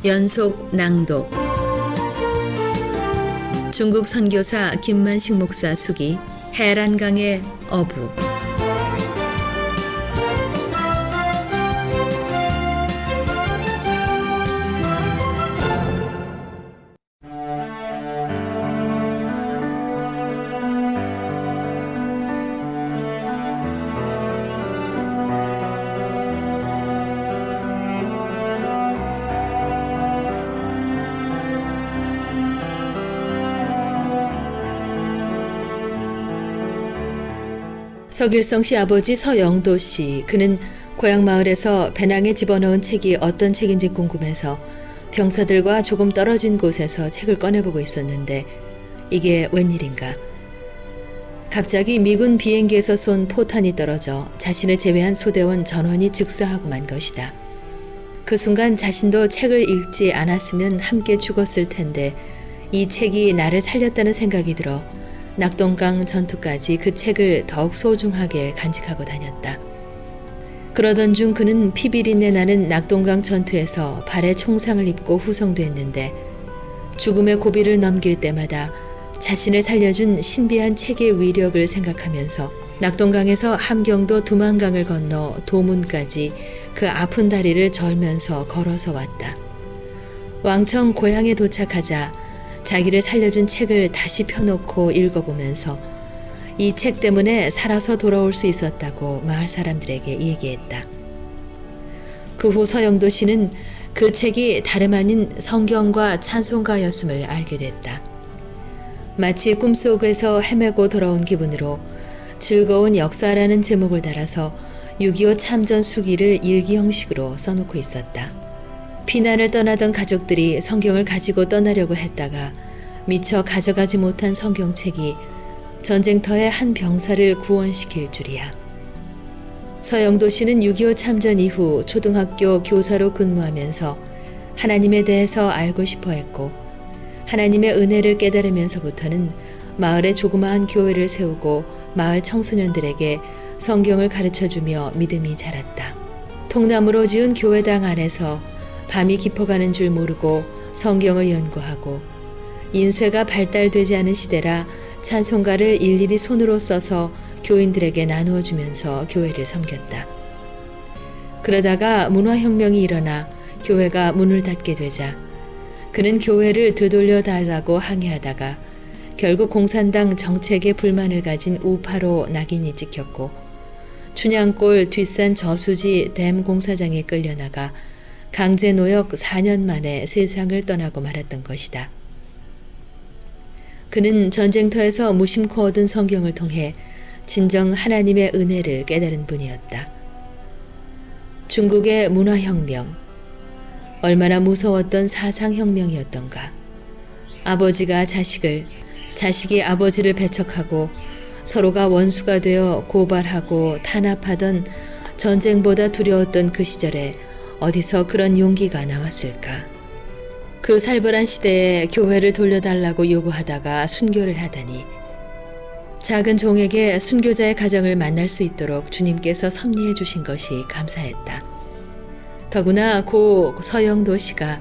연속 낭독. 중국 선교사 김만식 목사 수기 해란강의 어부. 서길성 씨 아버지 서영도 씨, 그는 고향 마을에서 배낭에 집어넣은 책이 어떤 책인지 궁금해서 병사들과 조금 떨어진 곳에서 책을 꺼내보고 있었는데 이게 웬일인가. 갑자기 미군 비행기에서 쏜 포탄이 떨어져 자신을 제외한 소대원 전원이 즉사하고 만 것이다. 그 순간 자신도 책을 읽지 않았으면 함께 죽었을 텐데 이 책이 나를 살렸다는 생각이 들어 낙동강 전투까지 그 책을 더욱 소중하게 간직하고 다녔다. 그러던 중 그는 피비린내 나는 낙동강 전투에서 발에 총상을 입고 후송됐는데 죽음의 고비를 넘길 때마다 자신을 살려준 신비한 책의 위력을 생각하면서 낙동강에서 함경도 두만강을 건너 도문까지 그 아픈 다리를 절면서 걸어서 왔다. 왕청 고향에 도착하자 자기를 살려준 책을 다시 펴놓고 읽어보면서 이 책 때문에 살아서 돌아올 수 있었다고 마을 사람들에게 얘기했다. 그 후 서영도 씨는 그 책이 다름 아닌 성경과 찬송가였음을 알게 됐다. 마치 꿈속에서 헤매고 돌아온 기분으로 즐거운 역사라는 제목을 달아서 6.25 참전 수기를 일기 형식으로 써놓고 있었다. 피난을 떠나던 가족들이 성경을 가지고 떠나려고 했다가 미처 가져가지 못한 성경책이 전쟁터의 한 병사를 구원시킬 줄이야. 서영도 씨는 6.25 참전 이후 초등학교 교사로 근무하면서 하나님에 대해서 알고 싶어 했고 하나님의 은혜를 깨달으면서부터는 마을에 조그마한 교회를 세우고 마을 청소년들에게 성경을 가르쳐주며 믿음이 자랐다. 통나무로 지은 교회당 안에서 밤이 깊어가는 줄 모르고 성경을 연구하고 인쇄가 발달되지 않은 시대라 찬송가를 일일이 손으로 써서 교인들에게 나누어 주면서 교회를 섬겼다. 그러다가 문화혁명이 일어나 교회가 문을 닫게 되자 그는 교회를 되돌려 달라고 항의하다가 결국 공산당 정책에 불만을 가진 우파로 낙인이 찍혔고 춘향골 뒷산 저수지 댐 공사장에 끌려나가 강제노역 4년 만에 세상을 떠나고 말았던 것이다. 그는 전쟁터에서 무심코 얻은 성경을 통해 진정 하나님의 은혜를 깨달은 분이었다. 중국의 문화혁명, 얼마나 무서웠던 사상혁명이었던가. 아버지가 자식을, 자식이 아버지를 배척하고 서로가 원수가 되어 고발하고 탄압하던 전쟁보다 두려웠던 그 시절에 어디서 그런 용기가 나왔을까? 그 살벌한 시대에 교회를 돌려달라고 요구하다가 순교를 하다니 작은 종에게 순교자의 가정을 만날 수 있도록 주님께서 섭리해 주신 것이 감사했다. 더구나 고 서영도 씨가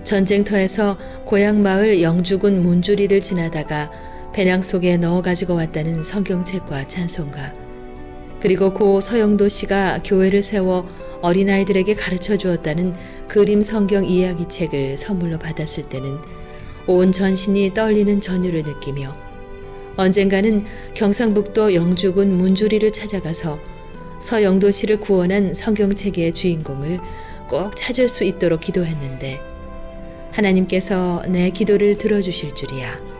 전쟁터에서 고향 마을 영주군 문주리를 지나다가 배낭 속에 넣어 가지고 왔다는 성경책과 찬송가, 그리고 고 서영도 씨가 교회를 세워 어린아이들에게 가르쳐 주었다는 그림 성경 이야기책을 선물로 받았을 때는 온 전신이 떨리는 전율을 느끼며 언젠가는 경상북도 영주군 문주리를 찾아가서 서영도 씨를 구원한 성경책의 주인공을 꼭 찾을 수 있도록 기도했는데 하나님께서 내 기도를 들어주실 줄이야.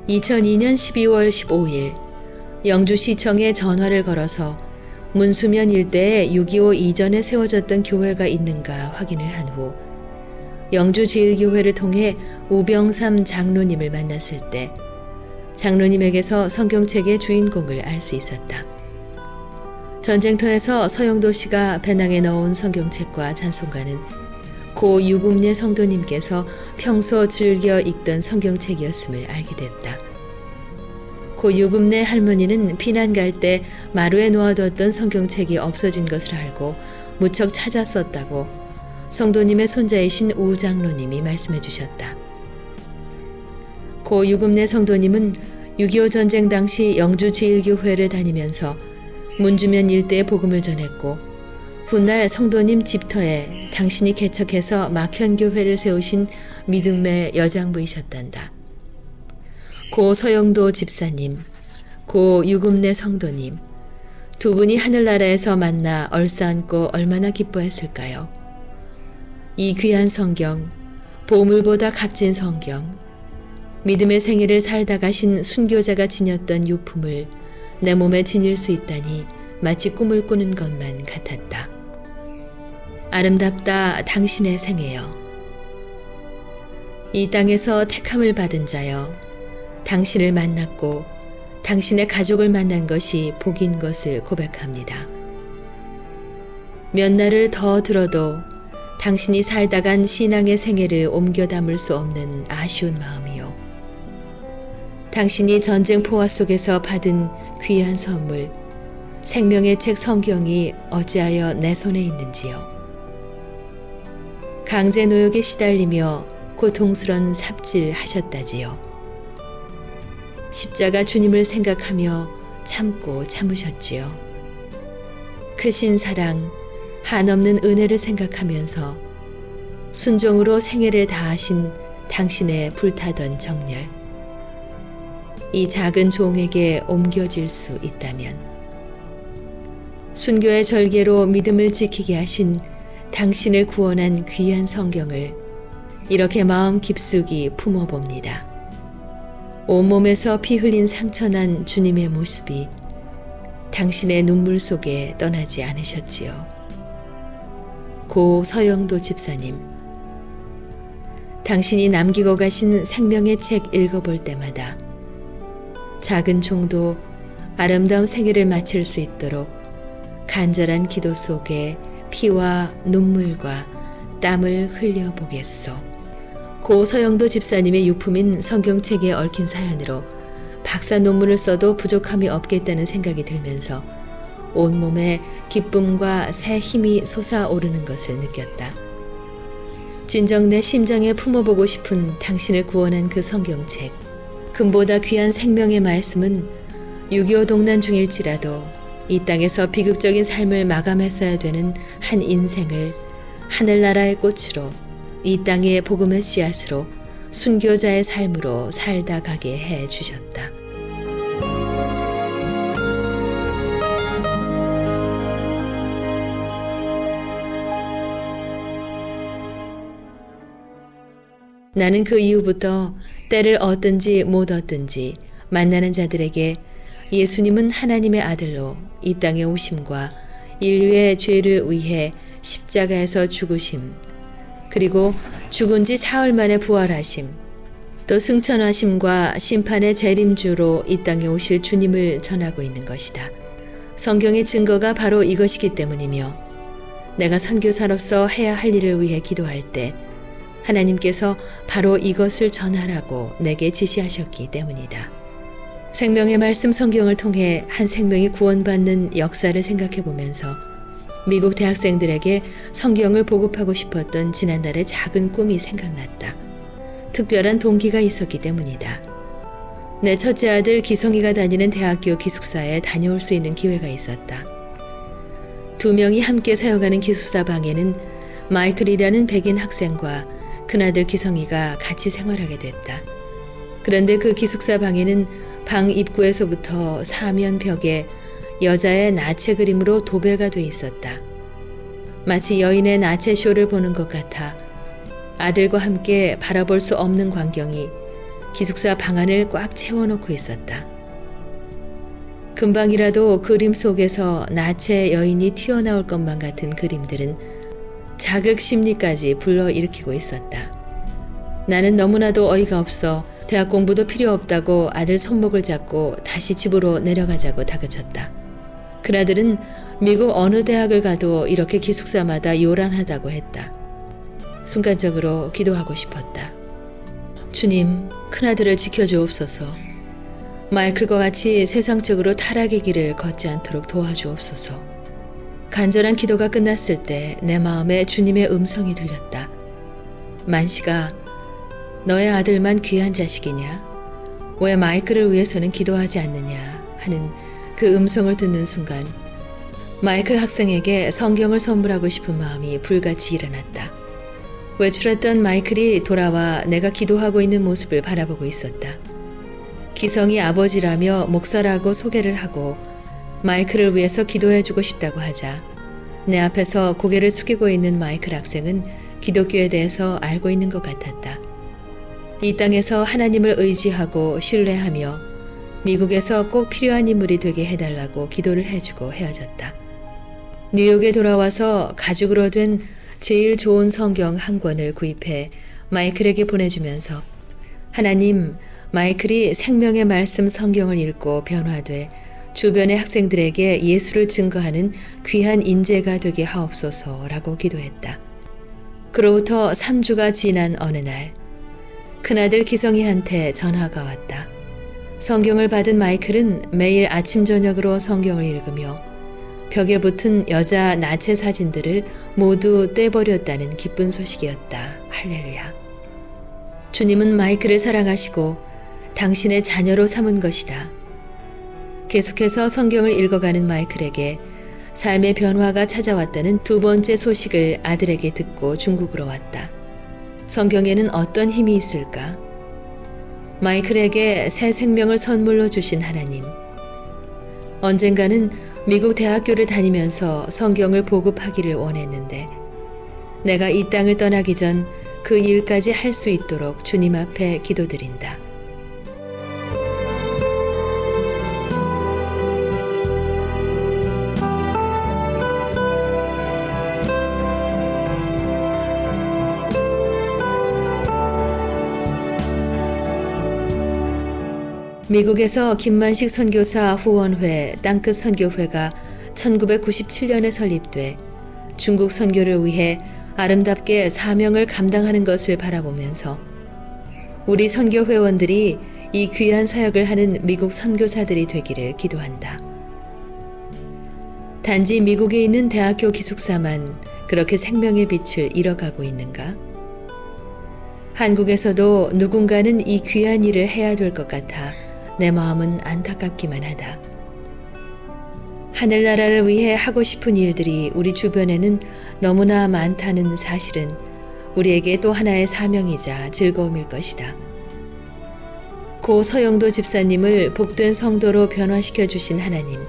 2002년 12월 15일 영주시청에 전화를 걸어서 문수면 일대에 6.25 이전에 세워졌던 교회가 있는가 확인을 한 후 영주제일교회를 통해 우병삼 장로님을 만났을 때 장로님에게서 성경책의 주인공을 알 수 있었다. 전쟁터에서 서영도 씨가 배낭에 넣어온 성경책과 찬송가는 고 유금례 성도님께서 평소 즐겨 읽던 성경책이었음을 알게 됐다. 고 유금례 할머니는 피난 갈 때 마루에 놓아뒀던 성경책이 없어진 것을 알고 무척 찾았었다고 성도님의 손자이신 우 장로님이 말씀해 주셨다. 고 유금례 성도님은 6.25 전쟁 당시 영주 제1교회를 다니면서 문주면 일대에 복음을 전했고 훗날 성도님 집터에 당신이 개척해서 막현교회를 세우신 믿음의 여장부이셨단다. 고 서영도 집사님, 고 유금례 성도님 두 분이 하늘나라에서 만나 얼싸안고 얼마나 기뻐했을까요? 이 귀한 성경, 보물보다 값진 성경, 믿음의 생애를 살다 가신 순교자가 지녔던 유품을 내 몸에 지닐 수 있다니 마치 꿈을 꾸는 것만 같았다. 아름답다 당신의 생애여. 이 땅에서 택함을 받은 자여, 당신을 만났고 당신의 가족을 만난 것이 복인 것을 고백합니다. 몇 날을 더 들어도 당신이 살다 간 신앙의 생애를 옮겨 담을 수 없는 아쉬운 마음이요. 당신이 전쟁 포화 속에서 받은 귀한 선물, 생명의 책 성경이 어찌하여 내 손에 있는지요. 강제 노역에 시달리며 고통스런 삽질하셨다지요. 십자가 주님을 생각하며 참고 참으셨지요. 크신 사랑, 한없는 은혜를 생각하면서 순종으로 생애를 다하신 당신의 불타던 정열, 이 작은 종에게 옮겨질 수 있다면, 순교의 절개로 믿음을 지키게 하신 당신을 구원한 귀한 성경을 이렇게 마음 깊숙이 품어봅니다. 온몸에서 피 흘린 상처난 주님의 모습이 당신의 눈물 속에 떠나지 않으셨지요. 고 서영도 집사님, 당신이 남기고 가신 생명의 책 읽어볼 때마다 작은 종도 아름다운 생애를 마칠 수 있도록 간절한 기도 속에 피와 눈물과 땀을 흘려보겠소. 고 서영도 집사님의 유품인 성경책에 얽힌 사연으로 박사 논문을 써도 부족함이 없겠다는 생각이 들면서 온몸에 기쁨과 새 힘이 솟아오르는 것을 느꼈다. 진정 내 심장에 품어보고 싶은 당신을 구원한 그 성경책, 금보다 귀한 생명의 말씀은 6.25 동란 중일지라도 이 땅에서 비극적인 삶을 마감했어야 되는 한 인생을 하늘나라의 꽃으로, 이 땅의 복음의 씨앗으로, 순교자의 삶으로 살다 가게 해 주셨다. 나는 그 이후부터 때를 얻든지 못 얻든지 만나는 자들에게 예수님은 하나님의 아들로 이 땅에 오심과 인류의 죄를 위해 십자가에서 죽으심, 그리고 죽은 지 사흘 만에 부활하심, 또 승천하심과 심판의 재림주로 이 땅에 오실 주님을 전하고 있는 것이다. 성경의 증거가 바로 이것이기 때문이며 내가 선교사로서 해야 할 일을 위해 기도할 때 하나님께서 바로 이것을 전하라고 내게 지시하셨기 때문이다. 생명의 말씀 성경을 통해 한 생명이 구원받는 역사를 생각해보면서 미국 대학생들에게 성경을 보급하고 싶었던 지난달의 작은 꿈이 생각났다. 특별한 동기가 있었기 때문이다. 내 첫째 아들 기성이가 다니는 대학교 기숙사에 다녀올 수 있는 기회가 있었다. 두 명이 함께 사용하는 기숙사 방에는 마이클이라는 백인 학생과 큰아들 기성이가 같이 생활하게 됐다. 그런데 그 기숙사 방에는 방 입구에서부터 사면 벽에 여자의 나체 그림으로 도배가 돼 있었다. 마치 여인의 나체 쇼를 보는 것 같아 아들과 함께 바라볼 수 없는 광경이 기숙사 방 안을 꽉 채워놓고 있었다. 금방이라도 그림 속에서 나체 여인이 튀어나올 것만 같은 그림들은 자극 심리까지 불러일으키고 있었다. 나는 너무나도 어이가 없어 대학 공부도 필요 없다고 아들 손목을 잡고 다시 집으로 내려가자고 다그쳤다. 그나들은 미국 어느 대학을 가도 이렇게 기숙사마다 요란하다고 했다. 순간적으로 기도하고 싶었다. 주님, 큰아들을 지켜주옵소서. 마이클과 같이 세상적으로 타락의 길을 걷지 않도록 도와주옵소서. 간절한 기도가 끝났을 때 내 마음에 주님의 음성이 들렸다. 만시가, 너의 아들만 귀한 자식이냐? 왜 마이클을 위해서는 기도하지 않느냐? 하는 그 음성을 듣는 순간 마이클 학생에게 성경을 선물하고 싶은 마음이 불같이 일어났다. 외출했던 마이클이 돌아와 내가 기도하고 있는 모습을 바라보고 있었다. 기성이 아버지라며 목사라고 소개를 하고 마이클을 위해서 기도해주고 싶다고 하자 내 앞에서 고개를 숙이고 있는 마이클 학생은 기독교에 대해서 알고 있는 것 같았다. 이 땅에서 하나님을 의지하고 신뢰하며 미국에서 꼭 필요한 인물이 되게 해달라고 기도를 해주고 헤어졌다. 뉴욕에 돌아와서 가죽으로 된 제일 좋은 성경 한 권을 구입해 마이클에게 보내주면서 하나님, 마이클이 생명의 말씀 성경을 읽고 변화돼 주변의 학생들에게 예수를 증거하는 귀한 인재가 되게 하옵소서라고 기도했다. 그로부터 3주가 지난 어느 날 큰아들 기성이한테 전화가 왔다. 성경을 받은 마이클은 매일 아침 저녁으로 성경을 읽으며 벽에 붙은 여자 나체 사진들을 모두 떼버렸다는 기쁜 소식이었다. 할렐루야. 주님은 마이클을 사랑하시고 당신의 자녀로 삼은 것이다. 계속해서 성경을 읽어가는 마이클에게 삶의 변화가 찾아왔다는 두 번째 소식을 아들에게 듣고 중국으로 왔다. 성경에는 어떤 힘이 있을까? 마이클에게 새 생명을 선물로 주신 하나님. 언젠가는 미국 대학교를 다니면서 성경을 보급하기를 원했는데 내가 이 땅을 떠나기 전 그 일까지 할 수 있도록 주님 앞에 기도드린다. 미국에서 김만식 선교사 후원회 땅끝 선교회가 1997년에 설립돼 중국 선교를 위해 아름답게 사명을 감당하는 것을 바라보면서 우리 선교 회원들이 이 귀한 사역을 하는 미국 선교사들이 되기를 기도한다. 단지 미국에 있는 대학교 기숙사만 그렇게 생명의 빛을 잃어가고 있는가? 한국에서도 누군가는 이 귀한 일을 해야 될 것 같아 내 마음은 안타깝기만 하다. 하늘나라를 위해 하고 싶은 일들이 우리 주변에는 너무나 많다는 사실은 우리에게 또 하나의 사명이자 즐거움일 것이다. 고 서영도 집사님을 복된 성도로 변화시켜 주신 하나님.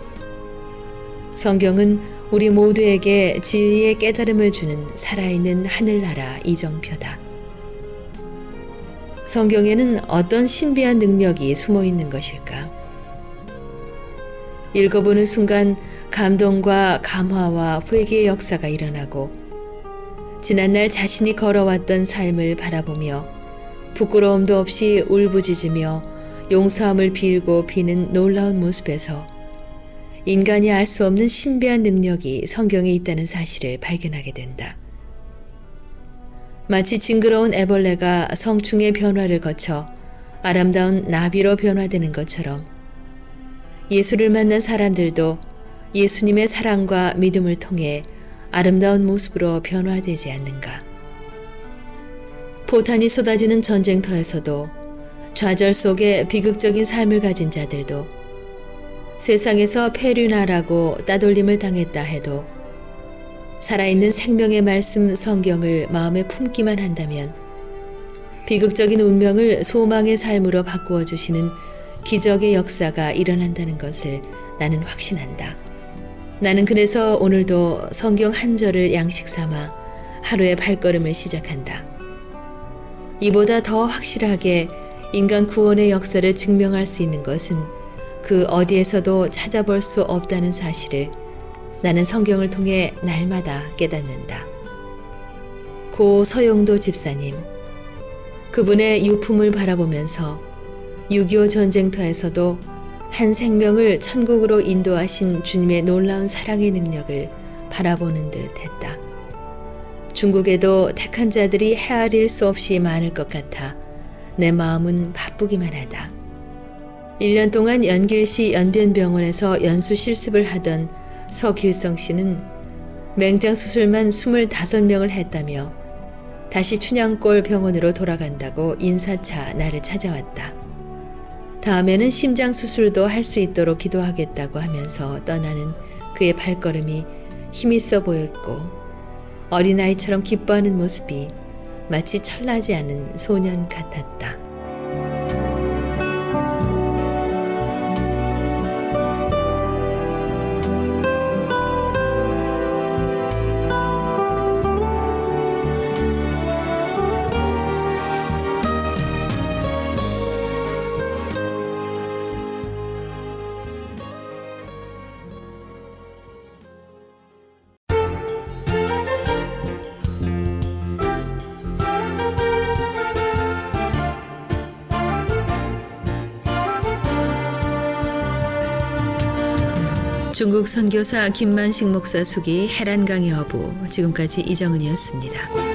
성경은 우리 모두에게 진리의 깨달음을 주는 살아있는 하늘나라 이정표다. 성경에는 어떤 신비한 능력이 숨어 있는 것일까? 읽어보는 순간 감동과 감화와 회개의 역사가 일어나고 지난날 자신이 걸어왔던 삶을 바라보며 부끄러움도 없이 울부짖으며 용서함을 빌고 비는 놀라운 모습에서 인간이 알 수 없는 신비한 능력이 성경에 있다는 사실을 발견하게 된다. 마치 징그러운 애벌레가 성충의 변화를 거쳐 아름다운 나비로 변화되는 것처럼 예수를 만난 사람들도 예수님의 사랑과 믿음을 통해 아름다운 모습으로 변화되지 않는가. 포탄이 쏟아지는 전쟁터에서도 좌절 속에 비극적인 삶을 가진 자들도 세상에서 폐륜하라고 따돌림을 당했다 해도 살아있는 생명의 말씀 성경을 마음에 품기만 한다면 비극적인 운명을 소망의 삶으로 바꾸어 주시는 기적의 역사가 일어난다는 것을 나는 확신한다. 나는 그래서 오늘도 성경 한 절을 양식 삼아 하루의 발걸음을 시작한다. 이보다 더 확실하게 인간 구원의 역사를 증명할 수 있는 것은 그 어디에서도 찾아볼 수 없다는 사실을 나는 성경을 통해 날마다 깨닫는다. 고 서영도 집사님, 그분의 유품을 바라보면서 6.25 전쟁터에서도 한 생명을 천국으로 인도하신 주님의 놀라운 사랑의 능력을 바라보는 듯 했다. 중국에도 택한 자들이 헤아릴 수 없이 많을 것 같아 내 마음은 바쁘기만 하다. 1년 동안 연길시 연변병원에서 연수 실습을 하던 서길성 씨는 맹장 수술만 25명을 했다며 다시 춘향골 병원으로 돌아간다고 인사차 나를 찾아왔다. 다음에는 심장 수술도 할 수 있도록 기도하겠다고 하면서 떠나는 그의 발걸음이 힘있어 보였고 어린아이처럼 기뻐하는 모습이 마치 철나지 않은 소년 같았다. 중국 선교사 김만식 목사 수기 해란강의 어부, 지금까지 이정은이었습니다.